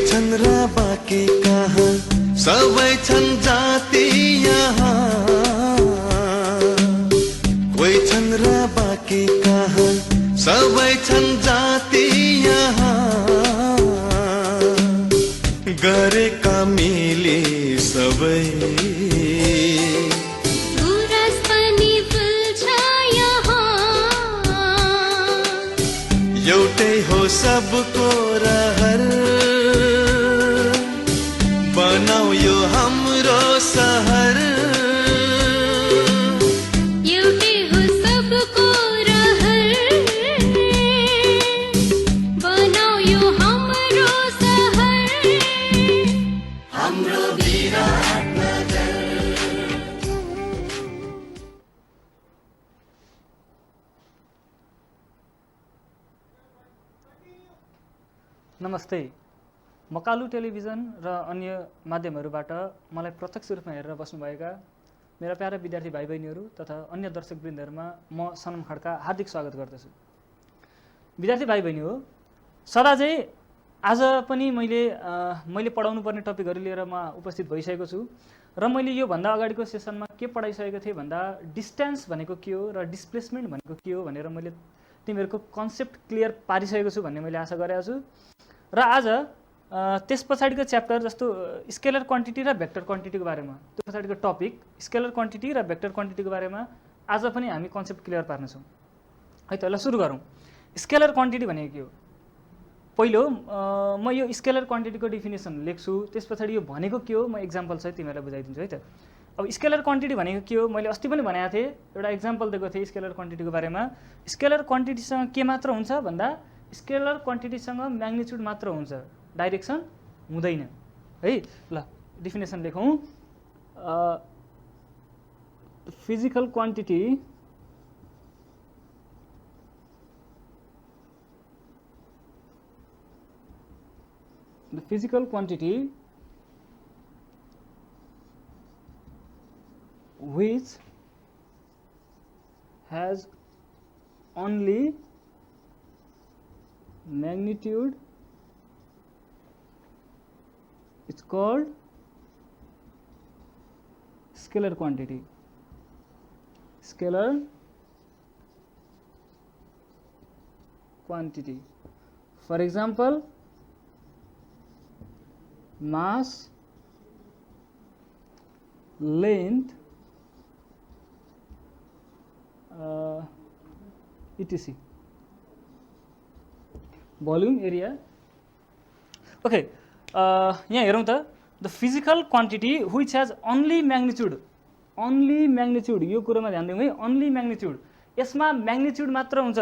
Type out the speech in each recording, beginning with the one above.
छन् र बाँकी कहाँ सबै छन् जाति यहाँ कोही छन् र बाँकी कहाँ सबै छन् जाति यहाँ गरेका मिली सबै गुराँस पनि फुल्छ यहाँ एउटै हो सबको रहर बनाऊ यो हाम्रो सहर एउटै हो सबको रहर बनाऊ यो हाम्रो सहर हाम्रो विराटनगर। नमस्ते। मकालु टेलिभिजन र अन्य माध्यमहरूबाट मलाई प्रत्यक्ष रूपमा हेरेर बस्नुभएका मेरा प्यारा विद्यार्थी भाइ बहिनीहरू तथा अन्य दर्शकवृन्दहरूमा म सनम खड्का हार्दिक स्वागत गर्दछु। विद्यार्थी भाइ बहिनी हो, सदा चाहिँ आज पनि मैले पढाउनु पर्ने टपिकहरू लिएर म उपस्थित भइसकेको छु र मैले योभन्दा अगाडिको सेसनमा के पढाइसकेको थिएँ भन्दा डिस्टेन्स भनेको के हो र डिस्प्लेसमेन्ट भनेको के हो भनेर मैले तिमीहरूको कन्सेप्ट क्लियर पारिसकेको छु भन्ने मैले आशा गरेको छु। र आज त्यस पछाडिको च्याप्टर जस्तो स्केलर क्वान्टिटी र भेक्टर क्वान्टिटीको बारेमा, त्यो पछाडिको टपिक स्केलर क्वान्टिटी र भेक्टर क्वान्टिटीको बारेमा आज पनि हामी कन्सेप्ट क्लियर पार्नेछौँ है त। ल सुरु गरौँ। स्केलर क्वान्टिटी भनेको के हो? पहिलो म यो स्केलर क्वान्टिटीको डेफिनेसन लेख्छु, त्यस पछाडि यो भनेको के हो म एक्जाम्पल सहित तिमीहरूलाई बुझाइदिन्छु है त। अब स्केलर क्वान्टिटी भनेको के हो? मैले अस्ति पनि भनेको थिएँ, एउटा एक्जाम्पल दिएको थिएँ स्केलर क्वान्टिटीको बारेमा। स्केलर क्वान्टिटीसँग के मात्र हुन्छ भन्दा स्केलर क्वान्टिटीसँग म्याग्निट्युड मात्र हुन्छ, डाइरेक्सन हुँदैन है। ल डेफिनेसन लेखौँ। Physical quantity the physical quantity which has only magnitude is called scalar quantity. Scalar quantity. For example, mass, length, etc. Volume, area. Okay, यहाँ हेरौँ त। The physical quantity which has only magnitude, only magnitude, यो कुरोमा ध्यान दिउँ है। only magnitude, यसमा magnitude मात्र हुन्छ,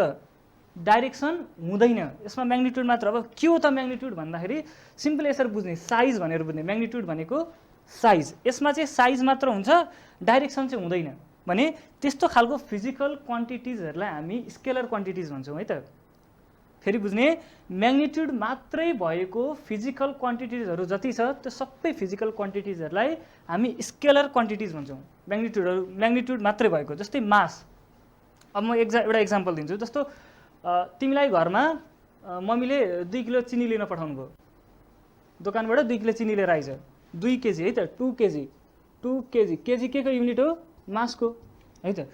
डाइरेक्सन हुँदैन। यसमा म्याग्निट्युड मात्र। अब के हो त म्याग्निट्युड भन्दाखेरि सिम्पली यसरी बुझ्ने, साइज भनेर बुझ्ने। म्याग्निट्युड भनेको साइज, यसमा चाहिँ साइज मात्र हुन्छ, डाइरेक्सन चाहिँ हुँदैन भने त्यस्तो खालको फिजिकल क्वान्टिटिजहरूलाई हामी स्केलर क्वान्टिटिज भन्छौँ है त। फेरि बुझ्ने, म्याग्निट्युड मात्रै भएको फिजिकल क्वान्टिटिजहरू जति छ त्यो सबै फिजिकल क्वान्टिटिजहरूलाई हामी स्केलर क्वान्टिटिज भन्छौँ। म्याग्निट्युड मात्रै भएको, जस्तै मास। अब म एउटा एक्जाम्पल दिन्छु। जस्तो तिमीलाई घरमा मम्मीले 2 किलो चिनी लिन पठाउनु भयो, दोकानबाट 2 किलो चिनी लिएर आइज, 2 केजी है त। 2 केजी, 2 केजी, केजी के को युनिट हो? मासको है त।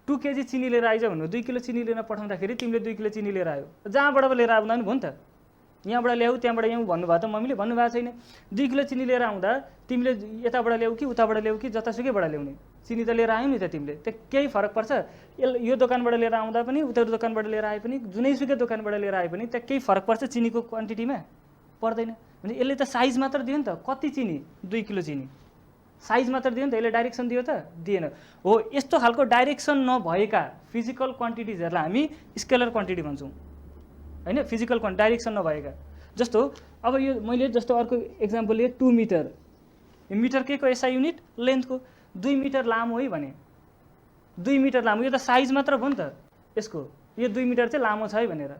2 केजी चिनी लिएर आइज भन्नु, 2 किलो चिनी लिन पठाउँदाखेरि तिमीले 2 किलो चिनी लिएर आयो, जहाँबाट लिएर आउँदा पनि भयो नि त। यहाँबाट ल्याऊ त्यहाँबाट ल्याऊ भन्नुभयो त मम्मीले? भन्नुभएको छैन। 2 किलो चिनी लिएर आउँदा तिमीले यताबाट ल्याऊ कि उताबाट ल्याऊ कि जतासुकैबाट ल्याउने, चिनी त लिएर आयौ नि त तिमीले। त्यो केही फरक पर्छ? यो दोकानबाट लिएर आउँदा पनि उता दोकानबाट लिएर आए पनि जुनैसुकै दोकानबाट लिएर आए पनि त्यहाँ केही फरक पर्छ चिनीको क्वान्टिटीमा? पर्दैन। भने यसले त साइज मात्र दियो नि त। कति चिनी? 2 किलो चिनी, साइज मात्र दियो नि त। यसले डाइरेक्सन दियो त? दिएन। हो, यस्तो खालको डाइरेक्सन नभएका फिजिकल क्वान्टिटिजहरूलाई हामी स्केलर क्वान्टिटी भन्छौँ हैन। फिजिकल डाइरेक्सन नभएका। जस्तो अब यो मैले जस्तो अर्को एक्जाम्पल लिए 2 मिटर। मिटर के को एसआई युनिट? लेन्थको। 2 मिटर लामो है भने 2 मिटर लामो, यो त साइज मात्र भयो नि त यसको। यो 2 मिटर चाहिँ लामो छ है भनेर।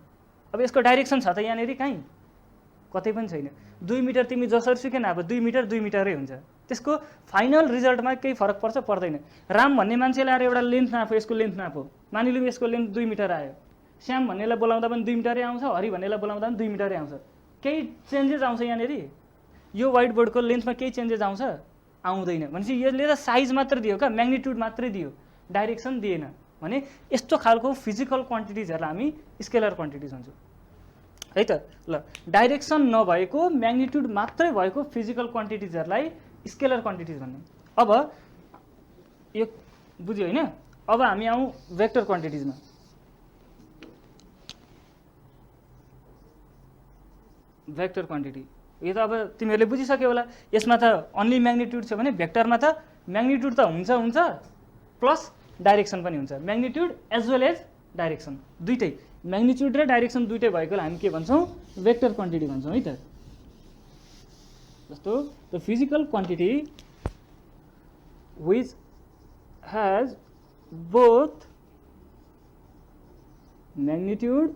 अब यसको डाइरेक्सन छ त यहाँनिर? कहीँ कतै पनि छैन। 2 मिटर तिमी जसरीसुकै नाप, 2 मिटर 2 मिटरै हुन्छ। त्यसको फाइनल रिजल्टमा केही फरक पर्छ? पर्दैन। राम भन्ने मान्छेले आएर एउटा लेन्थ नापो, यसको लेन्थ नापो, मानिलिउँ यसको लेन्थ 2 मिटर आयो। श्याम भन्नेलाई बोलाउँदा पनि 2 मिटरै आउँछ, हरि भन्नेलाई बोलाउँदा पनि 2 मिटरै आउँछ। केही चेन्जेस आउँछ यहाँनिर? यो व्हाइट बोर्डको लेन्थमा केही चेन्जेस आउँछ आउँदैन भनेपछि यसले त साइज मात्र दियो क्या म्याग्निट्युड मात्रै दियो डाइरेक्सन दिएन भने यस्तो खालको फिजिकल क्वान्टिटिजहरूलाई हामी स्केलर क्वान्टिटिज भन्छौँ है त ल डाइरेक्सन नभएको म्याग्निट्युड मात्रै भएको फिजिकल क्वान्टिटिजहरूलाई स्केलर क्वान्टिटिज भन्ने अब यो बुझ्यो होइन अब हामी आउँ भेक्टर क्वान्टिटिजमा भेक्टर क्वान्टिटी यो त अब तिमीहरूले बुझिसक्यो होला यसमा त अन्ली म्याग्निट्युड छ भने भेक्टरमा त म्याग्निट्युड त हुन्छ प्लस डाइरेक्सन पनि हुन्छ magnitude as well as direction दुइटै म्याग्निट्युड र डाइरेक्सन दुइटै भएकोलाई हामी के भन्छौँ भेक्टर क्वान्टिटी भन्छौँ है त जस्तो the physical quantity which has both magnitude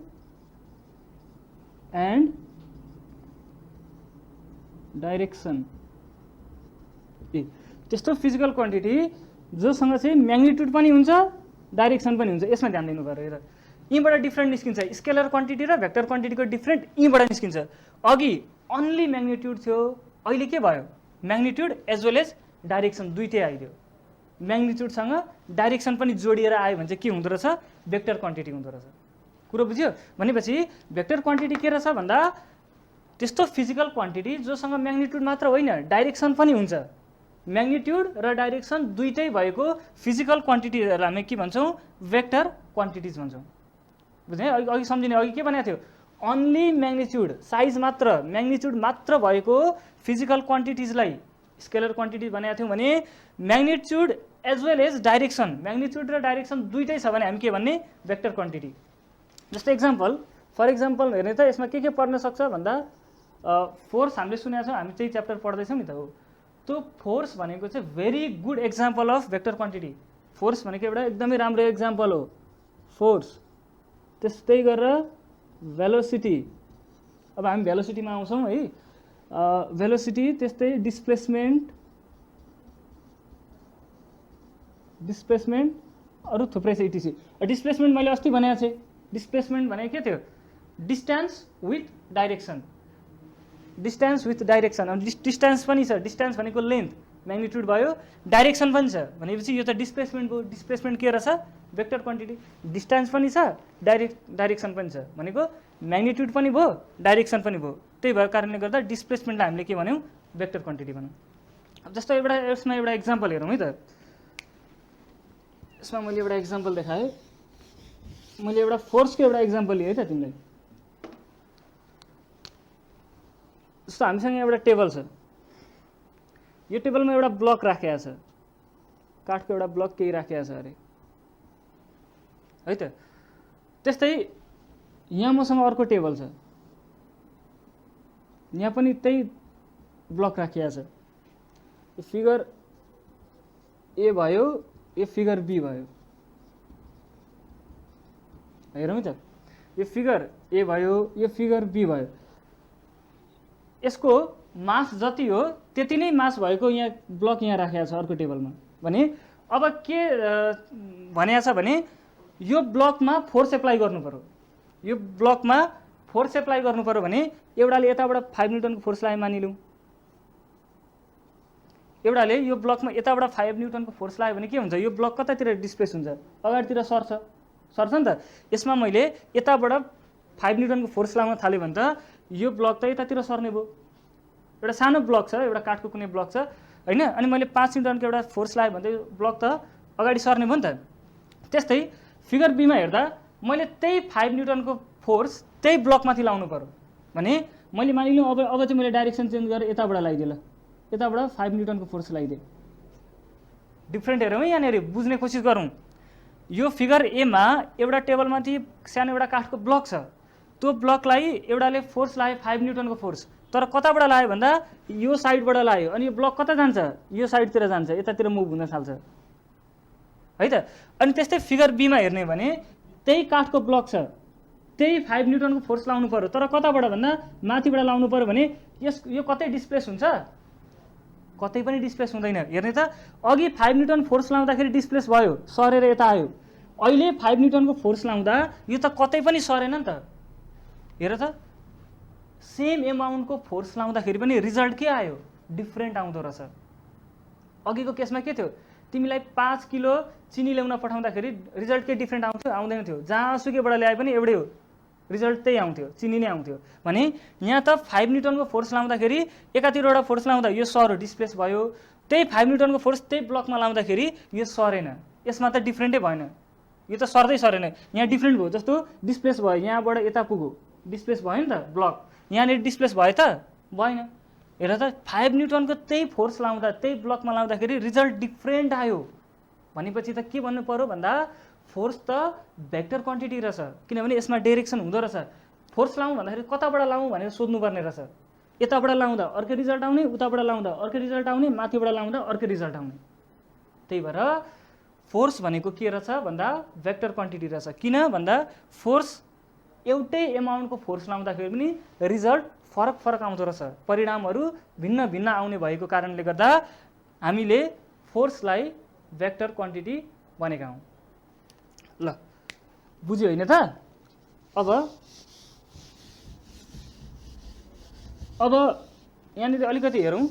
and direction त्यस्तो फिजिकल क्वान्टिटी जोसँग चाहिँ म्याग्निट्युड पनि हुन्छ डाइरेक्सन पनि हुन्छ यसमा ध्यान दिनु पर्यो र यहीँबाट डिफ्रेन्ट निस्किन्छ स्केलर क्वान्टिटी र भेक्टर क्वान्टिटीको डिफ्रेन्ट यहीँबाट निस्किन्छ अघि अन्ली म्याग्निट्युड थियो अहिले के भयो magnitude as well as direction दुइटै आइदियो म्याग्निट्युडसँग डाइरेक्सन पनि जोडिएर आयो भने चाहिँ के हुँदो रहेछ भेक्टर क्वान्टिटी हुँदो रहेछ कुरो बुझ्यो भनेपछि भेक्टर क्वान्टिटी के रहेछ भन्दा त्यस्तो फिजिकल क्वान्टिटी जोसँग म्याग्निट्युड मात्र होइन डाइरेक्सन पनि हुन्छ म्याग्निट्युड र डाइरेक्सन दुइटै भएको फिजिकल क्वान्टिटीहरूलाई हामी के भन्छौँ भेक्टर क्वान्टिटिज भन्छौँ बुझ्ने अघि सम्झिने अघि के भनेको थियो अन्ली म्याग्निट्युड साइज मात्र म्याग्निट्युड मात्र भएको फिजिकल क्वान्टिटिजलाई स्केलर क्वान्टिटी भनेको थियौँ भने magnitude as well as direction magnitude र डाइरेक्सन दुइटै छ भने हामी के भन्ने भेक्टर क्वान्टिटी जस्तो एक्जाम्पल फर एक्जाम्पल हेर्ने त यसमा के पर्न सक्छ भन्दा फोर्स हामीले सुनेका छौँ हामी चाहिँ च्याप्टर पढ्दैछौँ नि त हो त्यो फोर्स भनेको चाहिँ very good example of vector quantity force भनेको एउटा एकदमै राम्रो एक्जाम्पल हो फोर्स त्यस्तै गरेर भेलोसिटी अब हामी भेलोसिटीमा आउँछौँ है भेलोसिटी त्यस्तै डिस्प्लेसमेन्ट अरू थुप्रै छ इटिसी डिस्प्लेसमेन्ट मैले अस्ति भनेको थिएँ डिस्प्लेसमेन्ट भनेको के थियो डिस्टेन्स विथ डाइरेक्सन अनि डिस्टेन्स पनि छ डिस्टेन्स भनेको लेन्थ म्याग्निट्युड भयो डाइरेक्सन पनि छ भनेपछि यो त डिस्प्लेसमेन्ट भयो डिस्प्लेसमेन्ट के रहेछ भेक्टर क्वान्टिटी डिस्टेन्स पनि छ डाइरेक्सन पनि छ भनेको म्याग्निट्युड पनि भयो डाइरेक्सन पनि भयो त्यही भएको कारणले गर्दा डिस्प्लेसमेन्टलाई हामीले के भन्यौँ भेक्टर क्वान्टिटी भन्यौँ अब जस्तो यसमा एउटा एक्जाम्पल हेरौँ है त यसमा मैले एउटा एक्जाम्पल देखाएँ मैले एउटा फोर्सको एउटा एक्जाम्पल लिएँ है त तिमीलाई जस्तो हामीसँग एउटा टेबल छ यो टेबलमा एउटा ब्लक राखेको छ काठको एउटा ब्लक केही राखेको छ अरे है त त्यस्तै यहाँ मसँग अर्को टेबल छ यहाँ पनि त्यही ब्लक राखिएको छ यो फिगर ए भयो यो फिगर बी भयो हेरौँ त यो फिगर ए भयो यो फिगर बी भयो यसको मास जति हो त्यति नै मास भएको यहाँ ब्लक यहाँ राखेको छ अर्को टेबलमा भने अब के भनेको छ भने यो ब्लकमा फोर्स एप्लाई गर्नु पर्यो यो ब्लकमा फोर्स एप्लाई गर्नु पर्यो भने एउटाले यताबाट 5 न्युटनको फोर्स लगाए मानिलिउँ एउटाले यो ब्लकमा यताबाट 5 न्युटनको फोर्स लगायो भने के हुन्छ यो ब्लक कतातिर डिस्प्लेस हुन्छ अगाडितिर सर्छ नि त यसमा मैले यताबाट 5 न्युटनको फोर्स लगाउन थालेँ भने त यो ब्लक त यतातिर सर्ने भयो एउटा सानो ब्लक छ एउटा काठको कुनै ब्लक छ हैन अनि मैले 5 न्युटनको एउटा फोर्स लगाएँ भने ब्लक त अगाडि सर्ने भयो नि त त्यस्तै फिगर बीमा हेर्दा मैले त्यही 5 न्युटनको फोर्स त्यही ब्लकमाथि लाउनु पर्यो भने मैले मानिलिउँ अब चाहिँ मैले डाइरेक्सन चेन्ज गरेर यताबाट लगाइदिएँ ल यताबाट 5 न्युटनको फोर्स लगाइदिएँ डिफ्रेन्ट हेरौँ है यहाँनिर बुझ्ने कोसिस गरौँ यो फिगर एमा एउटा टेबलमाथि सानो एउटा काठको ब्लक छ त्यो ब्लकलाई एउटाले फोर्स लायो 5 न्युटनको फोर्स तर कताबाट लायो भन्दा यो साइडबाट लायो अनि यो ब्लक कता जान्छ यो साइडतिर जान्छ यतातिर मुभ हुन थाल्छ है त अनि त्यस्तै फिगर बीमा हेर्ने भने त्यही काठको ब्लक छ त्यही 5 न्युटनको फोर्स लाउनु पर्यो तर कताबाट भन्दा माथिबाट लाउनु पर्यो भने यो कतै डिस्प्लेस हुन्छ कतै पनि डिस्प्लेस हुँदैन हेर्ने त अघि 5 न्युटन फोर्स लाउँदाखेरि डिस्प्लेस भयो सरेर यता आयो अहिले 5 न्युटनको फोर्स लाउँदा यो त कतै पनि सरेन नि त हेर त सेम एमाउन्टको फोर्स लाउँदाखेरि पनि रिजल्ट के आयो, डिफ्रेन्ट आउँदो रहेछ। अघिको केसमा के थियो, तिमीलाई 5 किलो चिनी ल्याउन पठाउँदाखेरि रिजल्ट के डिफ्रेन्ट आउँथ्यो, आउँदैन थियो। जहाँसुकैबाट ल्याए पनि एउटै हो, रिजल्ट त्यही आउँथ्यो, चिनी नै आउँथ्यो। भने यहाँ त 5 न्युटनको फोर्स लाउँदाखेरि एकातिरबाट फोर्स लाउँदा यो सर डिस्प्लेस भयो, त्यही 5 न्युटनको फोर्स त्यही ब्लकमा लाउँदाखेरि यो सरेन, यसमा त डिफ्रेन्टै भएन, यो त सर्दै सरेन, यहाँ डिफ्रेन्ट भयो। जस्तो डिस्प्लेस भयो, यहाँबाट यता पुग्यो डिस्प्लेस भयो नि त ब्लक, यहाँनिर डिस्प्लेस भयो त भएन। हेर त 5 न्युटनको त्यही फोर्स लाउँदा त्यही ब्लकमा लाउँदाखेरि रिजल्ट डिफ्रेन्ट आयो भनेपछि त के भन्नु पर्यो भन्दा फोर्स त भेक्टर क्वान्टिटी रहेछ, किनभने यसमा डाइरेक्सन हुँदो रहेछ। फोर्स लाउँ भन्दाखेरि कताबाट लाउँ भनेर सोध्नुपर्ने रहेछ, यताबाट लाउँदा अर्कै रिजल्ट आउने, उताबाट लाउँदा अर्कै रिजल्ट आउने, माथिबाट लाउँदा अर्कै रिजल्ट आउने। त्यही भएर फोर्स भनेको के रहेछ भन्दा भेक्टर क्वान्टिटी रहेछ। किन भन्दा फोर्स एउटै एमाउन्टको फोर्स लाउँदाखेरि पनि रिजल्ट फरक फरक आउँदो रहेछ, परिणामहरू भिन्न भिन्न आउने भएको कारणले गर्दा हामीले फोर्सलाई भेक्टर क्वान्टिटी भनेका हौँ। ल बुझ्यो होइन त? अब यहाँनिर अलिकति हेरौँ,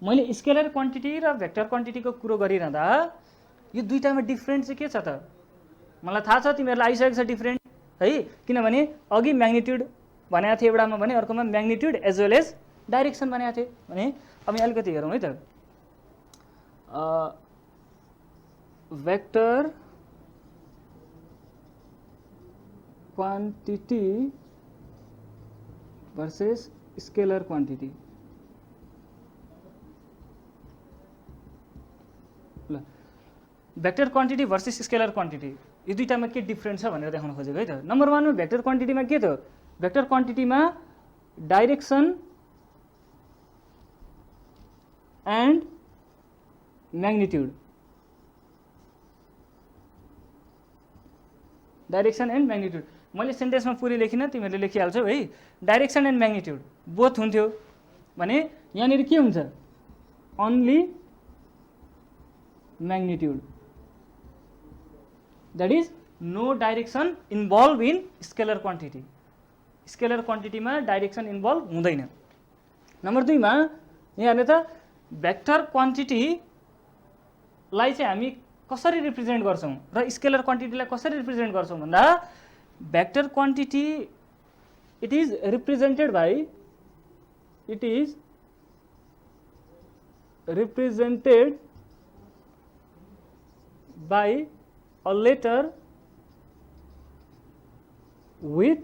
मैले स्केलर क्वान्टिटी र भेक्टर क्वान्टिटीको कुरो गरिरहँदा यो दुईटामा डिफ्रेन्ट चाहिँ के छ त? मलाई थाहा छ तिमीहरूलाई आइसकेको छ डिफ्रेन्ट है, किनभने अघि म्याग्निट्युड भनेको थिएँ एउटामा भने अर्कोमा magnitude as well as direction भनेको थिएँ भने। अब अलिकति हेरौँ है त, vector quantity versus scalar quantity. ल vector quantity versus scalar quantity यो दुईटामा के डिफ्रेन्ट छ भनेर देखाउन खोजेको है त। नम्बर 1 मा भेक्टर क्वान्टिटीमा के थियो, भेक्टर क्वान्टिटीमा direction and magnitude, direction and magnitude. मैले सेन्टेन्समा पुरै लेखिनँ, तिमीहरूले लेखिहाल्छौ है। डाइरेक्सन एन्ड म्याग्निट्युड बोथ हुन्थ्यो भने यहाँनिर के हुन्छ, only magnitude, that is no direction involve in scalar quantity. Scalar क्वान्टिटीमा डाइरेक्सन इन्भल्भ हुँदैन। नम्बर 2 मा यहाँ त भेक्टर क्वान्टिटीलाई चाहिँ हामी कसरी रिप्रेजेन्ट गर्छौँ र स्केलर क्वान्टिटीलाई कसरी रिप्रेजेन्ट गर्छौँ भन्दा vector quantity it is represented by a letter with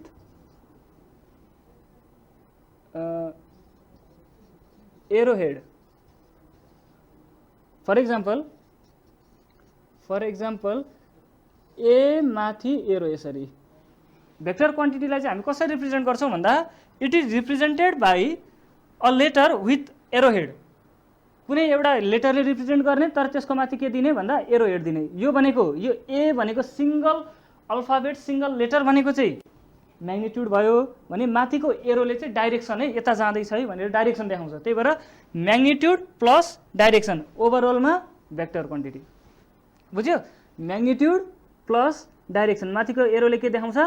arrowhead. For example, a माथि एरो यसरी। भेक्टर क्वान्टिटीलाई चाहिँ हामी कसरी रिप्रेजेन्ट गर्छौँ भन्दा it is represented by a letter with arrowhead. कुनै एउटा लेटरले रिप्रेजेन्ट गर्ने तर त्यसको माथि के दिने भन्दा एरो हेड दिने। यो भनेको यो ए भनेको सिंगल अल्फाबेट सिंगल लेटर भनेको चाहिँ म्याग्निट्युड भयो भने माथिको एरोले चाहिँ डाइरेक्सन है यता जाँदैछ है भनेर डाइरेक्सन देखाउँछ। त्यही भएर म्याग्निट्युड प्लस डाइरेक्सन ओभरअलमा भेक्टर क्वान्टिटी। बुझ्यो? म्याग्निट्युड प्लस डाइरेक्सन, माथिको एरोले के देखाउँछ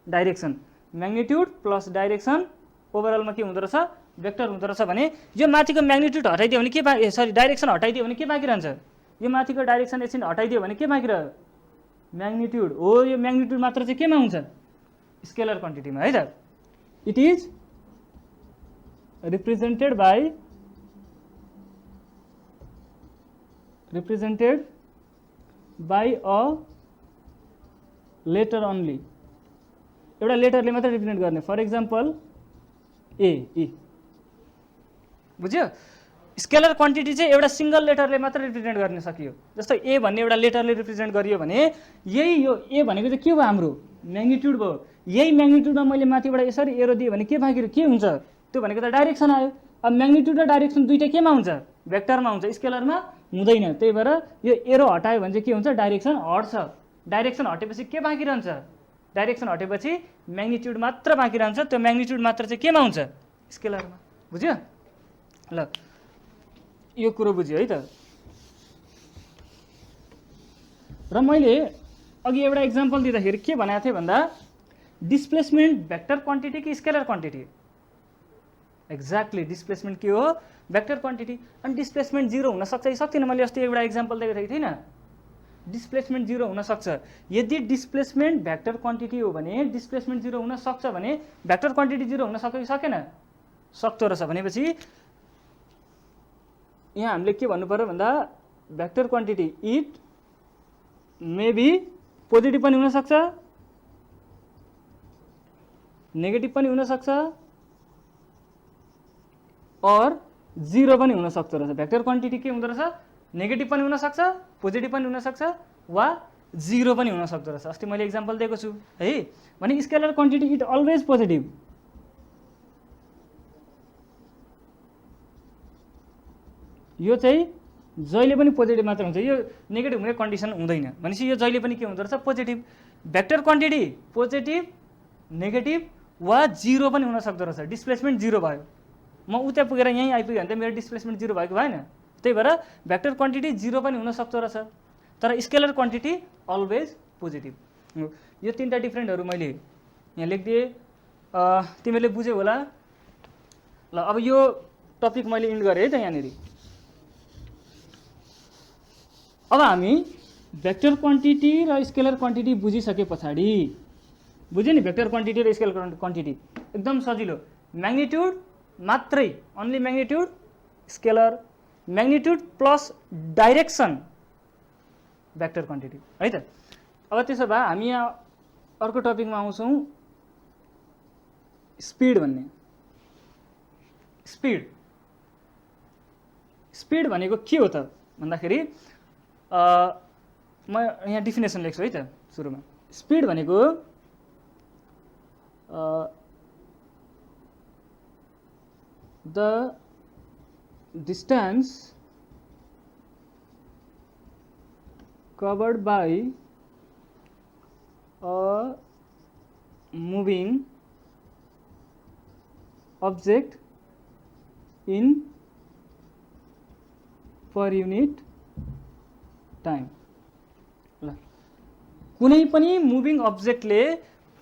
डाइरेक्सन, म्याग्निट्युड प्लस डाइरेक्सन ओभरअलमा के हुँदो रहेछ भेक्टर हुँदो रहेछ। भने यो माथिको म्याग्निट्युड हटाइदियो भने के डाइरेक्सन हटाइदियो भने के बाँकी रहन्छ, यो माथिको डाइरेक्सन एकछिन हटाइदियो भने के बाँकी रह्यो म्याग्निट्युड हो। यो म्याग्निट्युड मात्र चाहिँ केमा हुन्छ स्केलर क्वान्टिटीमा है त। It is represented by a letter only, एउटा लेटरले मात्र रिप्रेजेन्ट गर्ने। फर इक्जाम्पल ए, बुझ्यो? स्केलर क्वान्टिटी चाहिँ एउटा सिंगल लेटरले मात्र रिप्रेजेन्ट गर्न सकियो। जस्तो ए भन्ने एउटा लेटरले रिप्रेजेन्ट गरियो भने यही यो ए भनेको चाहिँ के भयो हाम्रो म्याग्निट्युड भयो। यही म्याग्निट्युडमा मैले माथिबाट यसरी एरो दिएँ भने के बाँकी के हुन्छ, त्यो भनेको त डाइरेक्सन आयो। अब म्याग्निट्युड र डाइरेक्सन दुईटै केमा हुन्छ भेक्टरमा हुन्छ, स्केलरमा हुँदैन। त्यही भएर यो एरो हटायो भने चाहिँ के हुन्छ डाइरेक्सन हट्छ। डाइरेक्सन हटेपछि के बाँकी रहन्छ, डाइरेक्सन हटेपछि म्याग्निट्युड मात्र बाँकी रहन्छ। त्यो म्याग्निट्युड मात्र चाहिँ केमा हुन्छ स्केलरमा। बुझ्यो? ल यो कुरो बुझ्यो है त। र मैले अघि एउटा इक्जाम्पल दिँदाखेरि के भनेको थिएँ भन्दा डिस्प्लेसमेन्ट भेक्टर क्वान्टिटी कि स्केलर क्वान्टिटी, एक्ज्याक्टली डिस्प्लेसमेन्ट के हो भेक्टर क्वान्टिटी अनि डिस्प्लेसमेन्ट 0 हुन सक्छ कि सक्दैन मैले अस्ति एउटा एक्जाम्पल दिएको थिएँ हैन डिस्प्लेसमेन्ट 0 हुन सक्छ यदि डिस्प्लेसमेन्ट भेक्टर क्वान्टिटी हो भने डिस्प्लेसमेन्ट 0 हुन सक्छ भने भेक्टर क्वान्टिटी 0 हुन सक्यो कि सकेन सक्दो रहेछ भनेपछि यहाँ हामीले के भन्नु पर्यो भन्दा vector quantity it may be positive पनि हुन सक्छ नेगेटिभ पनि हुन सक्छ और 0 पनि हुन सक्दो रहेछ भेक्टर क्वान्टिटी के हुँदो रहेछ नेगेटिभ पनि हुन सक्छ पोजिटिभ पनि हुन सक्छ वा 0 पनि हुन सक्दो रहेछ अस्ति मैले एक्जाम्पल दिएको छु है भने scalar quantity it always positive यो चाहिँ जहिले पनि पोजिटिभ मात्र हुन्छ यो नेगेटिभ हुने कन्डिसन हुँदैन भनेपछि यो जहिले पनि के हुँदो रहेछ positive vector quantity positive negative वा 0 पनि हुन सक्दो रहेछ डिस्प्लेसमेन्ट 0 भयो म उता पुगेर यहीँ आइपुगेँ भने त मेरो डिस्प्लेसमेन्ट 0 भएको भएन त्यही भएर भेक्टर क्वान्टिटी 0 पनि हुन सक्दो रहेछ तर स्केलर क्वान्टिटी अलवेज पोजिटिभ यो तीनटा डिफरेन्टहरू मैले यहाँ लेखिदिएँ तिमीहरूले बुझ्यौ होला ल अब यो टपिक मैले इन्ड गरेँ है त यहाँनिर अब हामी भेक्टर क्वान्टिटी र स्केलर क्वान्टिटी बुझिसके पछाडि बुझ्यो नि भेक्टर क्वान्टिटी र स्केलर क्वान्टिटी एकदम सजिलो म्याग्निट्युड मात्रै only magnitude scalar magnitude plus direction vector quantity है त अब त्यसो भए हामी यहाँ अर्को टपिकमा आउँछौँ स्पिड भन्ने स्पिड भनेको के हो त भन्दाखेरि म यहाँ डिफिनेसन लेख्छु है त सुरुमा स्पिड भनेको the distance covered by a moving object in per unit time ल कुनै पनि मुभिङ अब्जेक्टले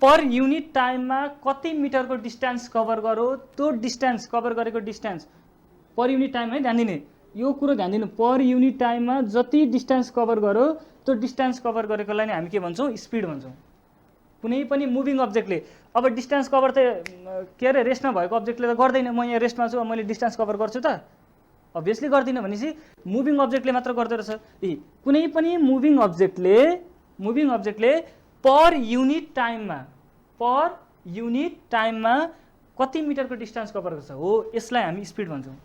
पर युनिट टाइममा कति मिटरको डिस्टेन्स कभर गर्यो त्यो डिस्टेन्स कभर गरेको डिस्टेन्स पर युनिट टाइम है ध्यान दिने यो कुरो ध्यान दिनु पर युनिट टाइममा जति डिस्टेन्स कभर गर्यो त्यो डिस्टेन्स कभर गरेकोलाई नै हामी के भन्छौँ स्पिड भन्छौँ कुनै पनि मुभिङ अब्जेक्टले अब डिस्टेन्स कभर त के अरे रेस्टमा भएको अब्जेक्टले त गर्दैन म यहाँ रेस्टमा छु मैले डिस्टेन्स कभर गर्छु त अभियसली गर्दिनँ भनेपछि मुभिङ अब्जेक्टले मात्र गर्दो रहेछ कुनै पनि मुभिङ अब्जेक्टले पर युनिट टाइममा कति मिटरको डिस्टेन्स कभर गर्छ हो यसलाई हामी स्पिड भन्छौँ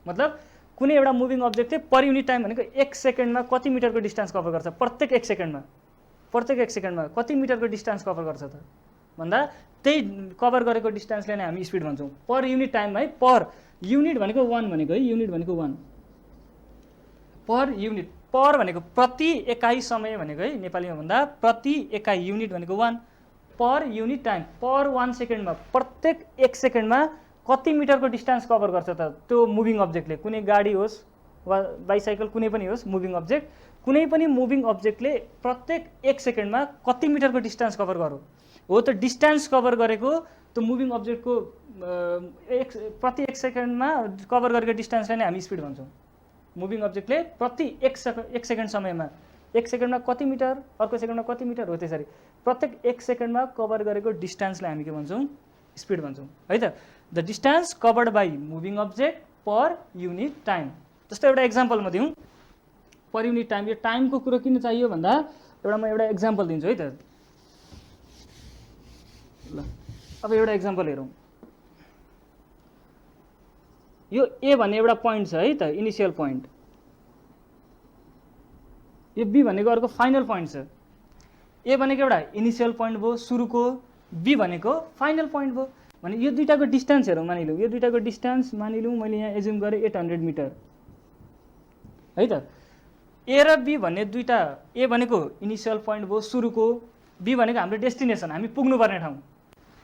मतलब कुनै एउटा मुभिङ अब्जेक्टले पर युनिट टाइम भनेको 1 सेकेन्डमा कति मिटरको डिस्टेन्स कभर गर्छ प्रत्येक 1 सेकेन्डमा कति मिटरको डिस्टेन्स कभर गर्छ त भन्दा त्यही कभर गरेको डिस्टेन्सलाई नै हामी स्पिड भन्छौँ पर युनिट टाइममा है पर युनिट भनेको 1 भनेको है युनिट भनेको 1 पर युनिट पर भनेको प्रति एकाइ समय भनेको है नेपालीमा भन्दा प्रति एकाइ युनिट भनेको 1 पर युनिट टाइम पर 1 सेकेन्डमा प्रत्येक 1 सेकेन्डमा कति मिटरको डिस्टेन्स कभर गर्छ त त्यो मुभिङ अब्जेक्टले कुनै गाडी होस् वा बाइसाइकल कुनै पनि होस् मुभिङ अब्जेक्ट कुनै पनि मुभिङ अब्जेक्टले प्रत्येक 1 सेकेन्डमा कति मिटरको डिस्टेन्स कभर गर्यो हो त डिस्टेन्स कभर गरेको त्यो मुभिङ अब्जेक्टको प्रति 1 सेकेन्डमा कभर गरेको डिस्टेन्सलाई नै हामी स्पिड भन्छौँ मुभिङ अब्जेक्टले प्रति 1 सेकेन्ड समयमा 1 सेकेन्डमा कति मिटर अर्को सेकेन्डमा कति मिटर हो त्यसरी प्रत्येक 1 सेकेन्डमा कभर गरेको डिस्टेन्सलाई हामी के भन्छौँ स्पिड भन्छौँ है त the distance covered by moving object per unit time जस्तो एउटा एक्जाम्पल म दिउँ पर युनिट टाइम यो टाइमको कुरो किन चाहियो भन्दा म एउटा एक्जाम्पल दिन्छु है त ल अब एउटा एक्जाम्पल हेरौँ यो ए भन्ने एउटा पोइन्ट छ है त इनिसियल पोइन्ट यो बी भनेको अर्को फाइनल पोइन्ट छ ए भनेको एउटा इनिसियल पोइन्ट भयो सुरुको बी भनेको फाइनल पोइन्ट भयो भने यो दुईटाको डिस्टेन्स हेरौँ मानिलौँ यो दुईटाको डिस्टेन्स मानिलौँ मैले यहाँ एज्युम गरेँ 800 मिटर है त ए र बी भन्ने दुईटा ए भनेको इनिसियल पोइन्ट भयो सुरुको बी भनेको हाम्रो डेस्टिनेसन हामी पुग्नुपर्ने ठाउँ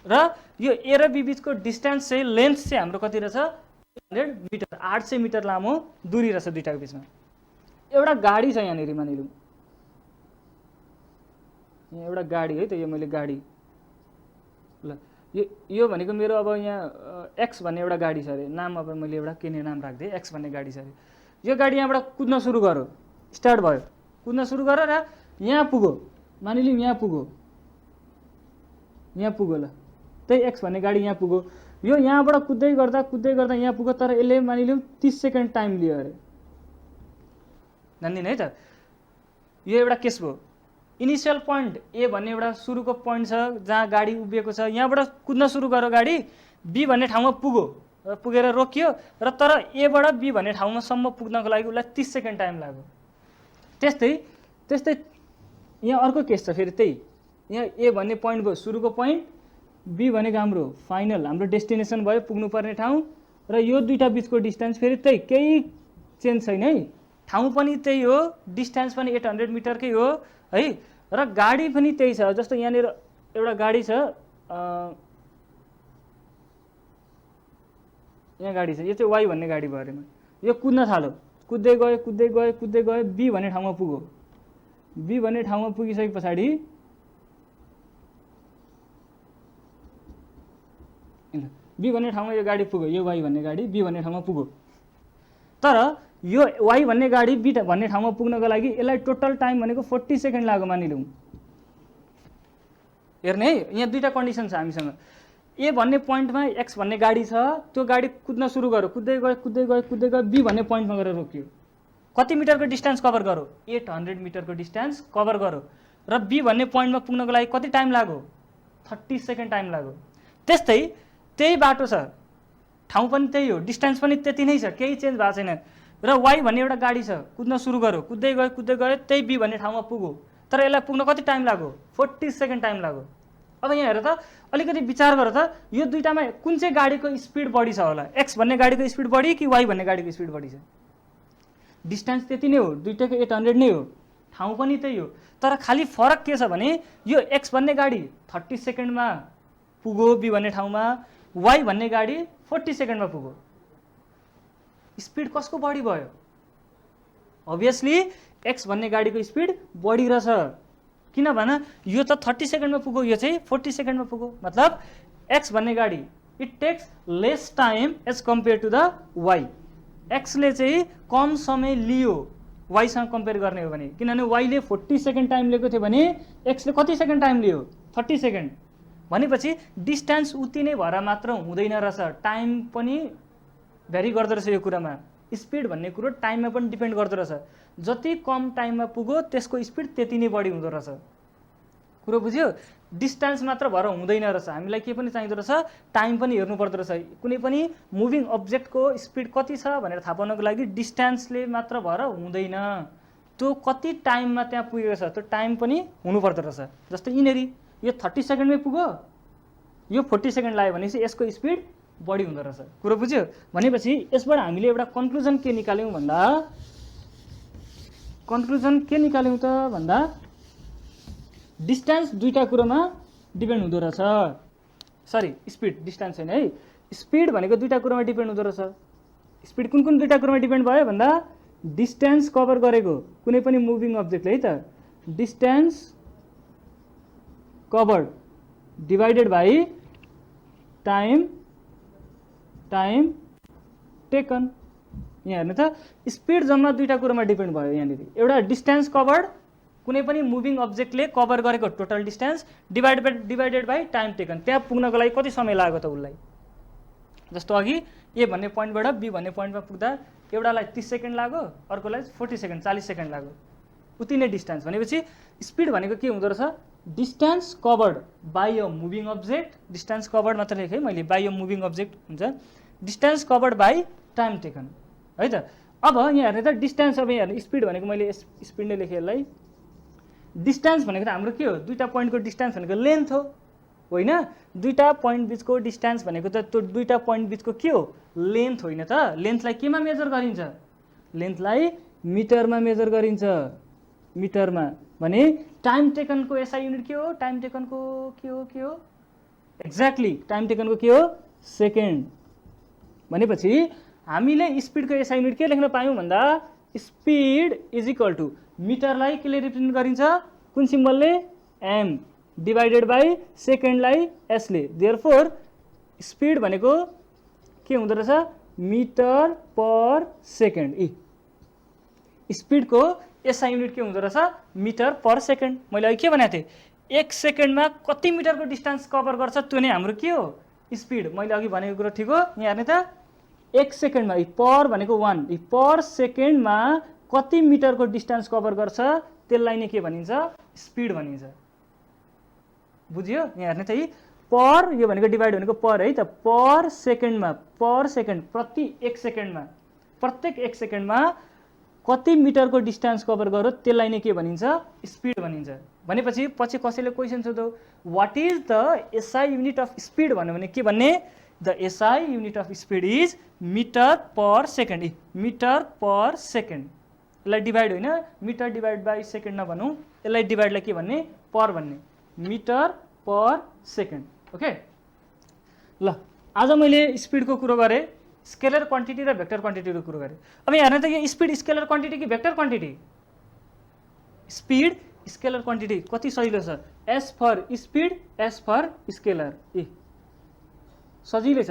र यो ए र बी बिचको डिस्टेन्स चाहिँ लेन्थ चाहिँ हाम्रो कति रहेछ 800 मिटर 800 मिटर लामो दूरी रहेछ दुईटाको बिचमा एउटा गाडी छ यहाँनिर मानिलौँ यहाँ एउटा गाडी है त यो मैले गाडी ल यो भनेको मेरो अब यहाँ एक्स भन्ने एउटा गाडी छ अरे, नाम अब मैले एउटा किने नाम राख्दिएँ, एक्स भन्ने गाडी छ अरे। यो गाडी यहाँबाट कुद्न सुरु गर्यो, स्टार्ट भयो, कुद्न सुरु गर र यहाँ पुग्यो, मानिलिउँ यहाँ पुग्यो ल, त्यही एक्स भन्ने गाडी यहाँ पुग्यो। यो यहाँबाट कुद्दै गर्दा यहाँ पुग्यो, तर यसले मानिलिउँ 30 सेकेन्ड टाइम लियो अरे। जान्दिनँ है त, यो एउटा केस भयो। इनिसियल पोइन्ट ए भन्ने एउटा सुरुको पोइन्ट छ जहाँ गाडी उभिएको छ, यहाँबाट कुद्न सुरु गर्यो गाडी, बी भन्ने ठाउँमा पुग्यो, पुगेर रोकियो, र तर एबाट बी भन्ने ठाउँमासम्म पुग्नको लागि उसलाई 30 सेकेन्ड टाइम लाग्यो। त्यस्तै यहाँ अर्को केस छ फेरि, त्यही यहाँ ए भन्ने पोइन्ट भयो सुरुको पोइन्ट, बी भनेको हाम्रो फाइनल, हाम्रो डेस्टिनेसन भयो, पुग्नुपर्ने ठाउँ, र यो दुईटा बिचको डिस्टेन्स फेरि त्यही, केही चेन्ज छैन है, ठाउँ पनि त्यही हो, डिस्टेन्स पनि 800 मिटरकै हो है, र गाडी पनि त्यही छ। जस्तो यहाँनिर एउटा गाडी छ, यहाँ गाडी छ, यो चाहिँ वाई भन्ने गाडी भयो अरे, यो कुद्न थाल्यो, कुद्दै गयो, बी भन्ने ठाउँमा पुग्यो, बी भन्ने ठाउँमा पुगिसके पछाडि बी भन्ने ठाउँमा यो गाडी पुग्यो, यो वाई भन्ने गाडी बी भन्ने ठाउँमा पुग्यो, तर यो वाई भन्ने गाडी बी भन्ने ठाउँमा पुग्नको लागि यसलाई टोटल टाइम भनेको 40 सेकेन्ड लाग्यो मानिलिउँ। हेर्ने है, यहाँ दुईटा कन्डिसन छ हामीसँग। ए भन्ने पोइन्टमा एक्स भन्ने गाडी छ, त्यो गाडी कुद्न सुरु गर्यो, कुद्दै गयो, बी भन्ने पोइन्टमा गएर रोकियो, कति मिटरको डिस्टेन्स कभर गर्यो, 800 मिटरको डिस्टेन्स कभर गर्यो, र बी भन्ने पोइन्टमा पुग्नको लागि कति टाइम लाग्यो, 30 सेकेन्ड टाइम लाग्यो। त्यस्तै त्यही बाटो छ, ठाउँ पनि त्यही हो, डिस्टेन्स पनि त्यति नै छ, केही चेन्ज भएको छैन, र वाई भन्ने एउटा गाडी छ, कुद्न सुरु गर्यो, कुद्दै गयो, त्यही बी भन्ने ठाउँमा पुग्यो, तर यसलाई पुग्न कति टाइम लाग्यो, 40 सेकेन्ड टाइम लाग्यो। अब यहाँ हेर त, अलिकति विचार गर त, यो दुईटामा कुन चाहिँ गाडीको स्पिड बढी छ होला, एक्स भन्ने गाडीको स्पिड बढी कि वाई भन्ने गाडीको स्पिड बढी छ? डिस्टेन्स त्यति नै हो, दुईटाको 800 नै हो, ठाउँ पनि त्यही हो, तर खालि फरक के छ भने यो एक्स भन्ने गाडी 30 सेकेन्डमा पुग्यो बी भन्ने ठाउँमा, वाई भन्ने गाडी 40 सेकेन्डमा पुग्यो। स्पिड कसको बढी भयो? अभियसली एक्स भन्ने गाडीको स्पिड बढी रहेछ, किन भन यो त 30 सेकेन्डमा पुग्यो, यो चाहिँ 40 सेकेन्डमा पुग्यो, मतलब एक्स भन्ने गाडी it takes less time as compared to the Y. एक्सले चाहिँ कम समय लियो वाईसँग कम्पेयर गर्ने हो भने, किनभने वाईले 40 सेकेन्ड टाइम लिएको थियो भने एक्सले कति सेकेन्ड टाइम लियो, 30 सेकेन्ड। भनेपछि डिस्टेन्स उति नै भएर मात्र हुँदैन रहेछ, टाइम पनि भ्यारी गर्दो रहेछ यो कुरामा। स्पिड भन्ने कुरो टाइममा पनि डिपेन्ड गर्दो रहेछ, जति कम टाइममा पुग्यो त्यसको स्पिड त्यति नै बढी हुँदो रहेछ। कुरो बुझ्यो? डिस्टेन्स मात्र भएर हुँदैन रहेछ, हामीलाई के पनि चाहिँदो रहेछ, टाइम पनि हेर्नु पर्दो रहेछ। कुनै पनि मुभिङ अब्जेक्टको स्पिड कति छ भनेर थाहा पाउनको लागि डिस्टेन्सले मात्र भएर हुँदैन, त्यो कति टाइममा त्यहाँ पुगेको छ त्यो टाइम पनि हुनुपर्दो रहेछ। जस्तै यिनीहरू यो 30 सेकेन्डमै पुग्यो, यो 40 सेकेन्ड लाग्यो भनेपछि यसको स्पिड बढी हुँदो रहेछ। कुरो बुझ्यो? भनेपछि यसबाट हामीले एउटा कन्क्लुजन के निकाल्यौँ भन्दा डिस्टेन्स दुईटा कुरोमा डिपेन्ड हुँदो रहेछ। सरी, स्पिड, डिस्टेन्स छैन है, स्पिड भनेको दुईटा कुरोमा डिपेन्ड हुँदो रहेछ। स्पिड कुन कुन दुईटा कुरोमा डिपेन्ड भयो भन्दा डिस्टेन्स कभर गरेको कुनै पनि मुभिङ अब्जेक्टले है त, distance covered divided by time taken. यहाँ हेर्नु त, स्पिड जम्मा दुईटा कुरोमा डिपेन्ड भयो यहाँनिर। एउटा डिस्टेन्स कभर्ड, कुनै पनि मुभिङ अब्जेक्टले कभर गरेको total distance divided by time taken, त्यहाँ पुग्नको लागि कति समय लाग्यो त उसलाई। जस्तो अघि ए भन्ने पोइन्टबाट बी भन्ने पोइन्टमा पुग्दा एउटालाई 30 सेकेन्ड लाग्यो, अर्कोलाई 40 सेकेन्ड 40 सेकेन्ड लाग्यो, उति नै डिस्टेन्स। भनेपछि स्पिड भनेको के हुँदो रहेछ, distance covered by a moving object, distance covered मात्र लेखेँ मैले, बाई अ मुभिङ अब्जेक्ट हुन्छ, distance covered by time taken है त। अब यहाँ हेर्ने त डिस्टेन्स, अब यहाँ हेर्ने स्पिड भनेको मैले स्पिड नै लेखेँ यसलाई। डिस्टेन्स भनेको त हाम्रो के हो, दुईटा पोइन्टको डिस्टेन्स भनेको लेन्थ हो होइन, दुईटा पोइन्ट बिचको डिस्टेन्स भनेको त त्यो दुईटा पोइन्ट बिचको के हो, लेन्थ होइन त। लेन्थलाई केमा मेजर गरिन्छ, लेन्थलाई मिटरमा मेजर गरिन्छ, मिटरमा। भने टाइम टेकनको एसआई युनिट के हो, टाइम टेकनको के हो एक्ज्याक्टली, टाइम टेकनको के हो, सेकेन्ड। भनेपछि हामीले स्पिडको एसआई युनिट के लेख्न पायौँ भन्दा स्पिड इज इक्वल टु मिटरलाई केले रिप्रेजेन्ट गरिन्छ, कुन सिम्बलले, एम, डिभाइडेड बाई सेकेन्डलाई एसले, देयरफोर स्पिड भनेको के हुँदो रहेछ मिटर पर सेकेन्ड। स्पिडको एसआई युनिट के हुँदो रहेछ मिटर पर सेकेन्ड। मैले अघि के भनेको थिएँ 1 सेकेन्डमा कति मिटरको डिस्टेन्स कभर गर्छ त्यो नै हाम्रो के हो स्पिड। मैले अघि भनेको कुरो ठिक हो। यहाँ हेर्ने त 1 सेकेन्डमा पर भनेको 1 पर सेकेन्डमा कति मिटरको डिस्टेन्स कभर गर्छ त्यसलाई नै के भनिन्छ स्पिड भनिन्छ। बुझ्यो? यहाँ हेर्ने त पर यो भनेको डिभाइड भनेको पर है त पर सेकेन्डमा पर सेकेन्ड प्रति 1 सेकेन्डमा प्रत्येक 1 सेकेन्डमा कति मिटरको डिस्टेन्स कभर गर्यो त्यसलाई नै के भनिन्छ स्पिड भनिन्छ। भनेपछि पछि कसैले क्वेसन सोध्यो what is the SI unit of speed भन्यो भने के भन्ने the SI unit of speed is metre per second. Metre per second यसलाई डिभाइड होइन मिटर डिभाइड बाई सेकेन्ड नभनौँ, यसलाई डिभाइडलाई के भन्ने पर भन्ने मिटर पर सेकेन्ड। ओके ल आज मैले स्पिडको कुरो गरेँ, स्केलर क्वान्टिटी र भेक्टर क्वान्टिटीको कुरो गरेँ। अब यहाँ हेर्नु त यो स्पिड स्केलर क्वान्टिटी कि vector quantity? Speed scalar quantity कति सजिलो छ S for speed S for scalar. सजिलै छ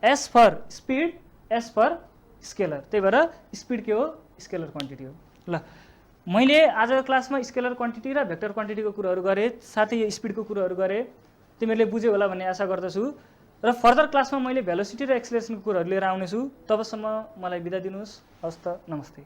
S for speed S for scalar, त्यही भएर स्पिड के हो स्केलर क्वान्टिटी हो। ल मैले आजको क्लासमा स्केलर क्वान्टिटी र भेक्टर क्वान्टिटीको कुरोहरू गरेँ, साथै यो स्पिडको कुरोहरू गरेँ। तिमीहरूले बुझ्यौ होला भन्ने आशा गर्दछु र फर्दर क्लासमा मैले भेलोसिटी र एक्सेलरेसनको कुरोहरू लिएर आउनेछु। तबसम्म मलाई बिदा दिनुहोस्। हस्त नमस्ते।